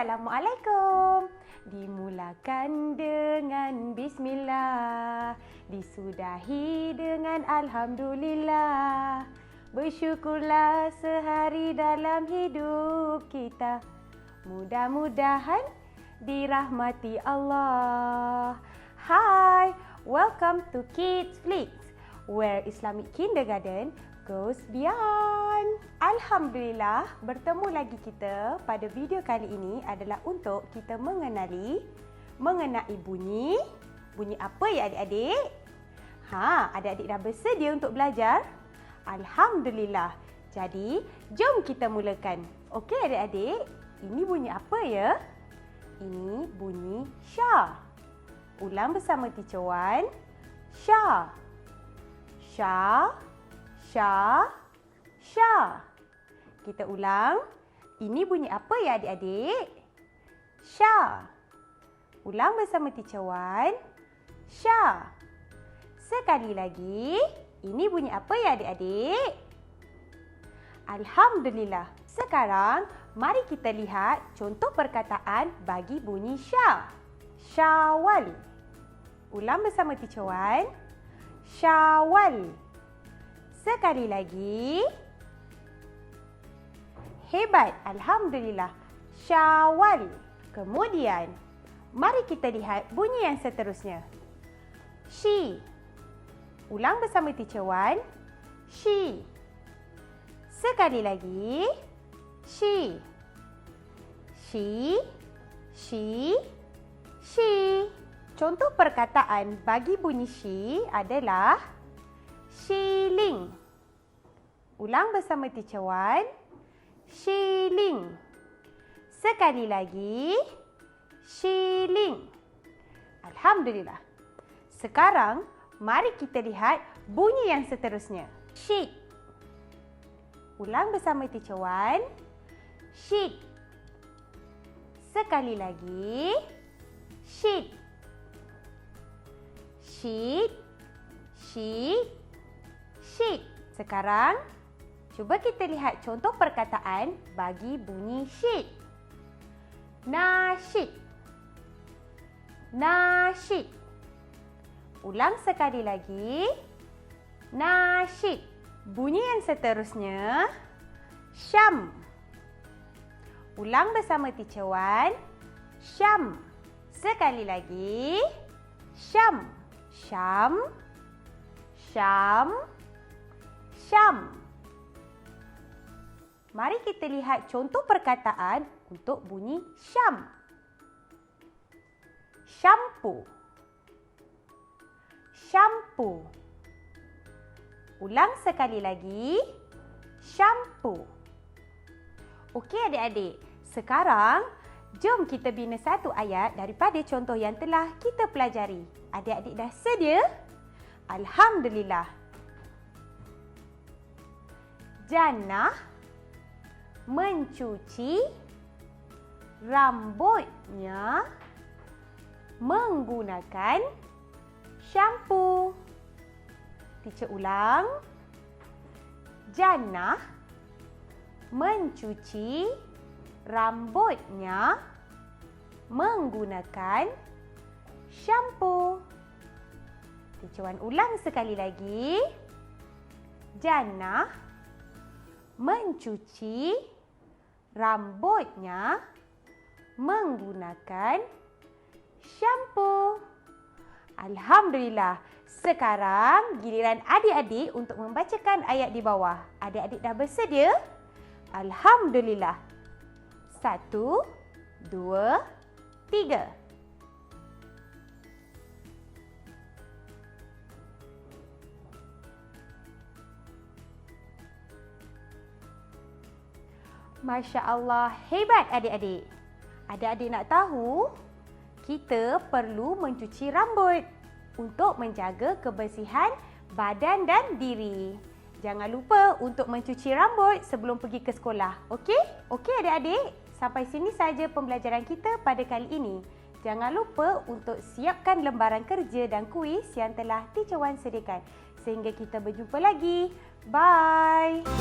Assalamualaikum. Dimulakan dengan bismillah, disudahi dengan alhamdulillah. Bersyukurlah sehari dalam hidup kita, mudah-mudahan dirahmati Allah. Hi, welcome to Kids Flicks, where Islamic Kindergarten goes beyond. Alhamdulillah, bertemu lagi kita pada video kali ini adalah untuk kita mengenai bunyi. Bunyi apa ya adik-adik? Adik-adik dah bersedia untuk belajar? Alhamdulillah. Jadi, jom kita mulakan. Okey adik-adik, ini bunyi apa ya? Ini bunyi sya. Ulang bersama Teacher Wan. Sya. Sya. Sya. Sya. Kita ulang. Ini bunyi apa ya adik-adik? Sya. Ulang bersama Teacher Wan. Sya. Sekali lagi. Ini bunyi apa ya adik-adik? Alhamdulillah. Sekarang, mari kita lihat contoh perkataan bagi bunyi sya. Syawal. Ulang bersama Teacher Wan. Syawal. Sekali lagi. Hebat. Alhamdulillah. Syawal. Kemudian, mari kita lihat bunyi yang seterusnya. Shi. Ulang bersama Teacher Wan. Shi. Sekali lagi. Shi. Shi. Shi. Shi. Contoh perkataan bagi bunyi shi adalah shilling. Ulang bersama Teacher Wan. Shilling. Sekali lagi. Shilling. Alhamdulillah. Sekarang, mari kita lihat bunyi yang seterusnya. Sheet. Ulang bersama Teacher Wan. Sheet. Sekali lagi. Sheet. Sheet. Sheet. Sheet. Sekarang, cuba kita lihat contoh perkataan bagi bunyi sheet. Nasyid. Nasyid. Ulang sekali lagi. Nasyid. Bunyi yang seterusnya. Syam. Ulang bersama Teacher Wan. Syam. Sekali lagi. Syam. Syam. Syam. Syam. Mari kita lihat contoh perkataan untuk bunyi syam. Shampoo. Shampoo. Ulang sekali lagi. Shampoo. Okey adik-adik, sekarang jom kita bina satu ayat daripada contoh yang telah kita pelajari. Adik-adik dah sedia? Alhamdulillah. Jannah mencuci rambutnya menggunakan shampoo. Teacher ulang. Jannah mencuci rambutnya menggunakan shampoo. Teacher Wan ulang sekali lagi. Jannah mencuci rambutnya menggunakan shampoo. Alhamdulillah. Sekarang giliran adik-adik untuk membacakan ayat di bawah. Adik-adik dah bersedia? Alhamdulillah. 1, 2, 3. Masya Allah, hebat adik-adik. Adik-adik nak tahu, kita perlu mencuci rambut untuk menjaga kebersihan badan dan diri. Jangan lupa untuk mencuci rambut sebelum pergi ke sekolah. Okey? Okey adik-adik, sampai sini saja pembelajaran kita pada kali ini. Jangan lupa untuk siapkan lembaran kerja dan kuis yang telah Teacher Wan sediakan. Sehingga kita berjumpa lagi. Bye!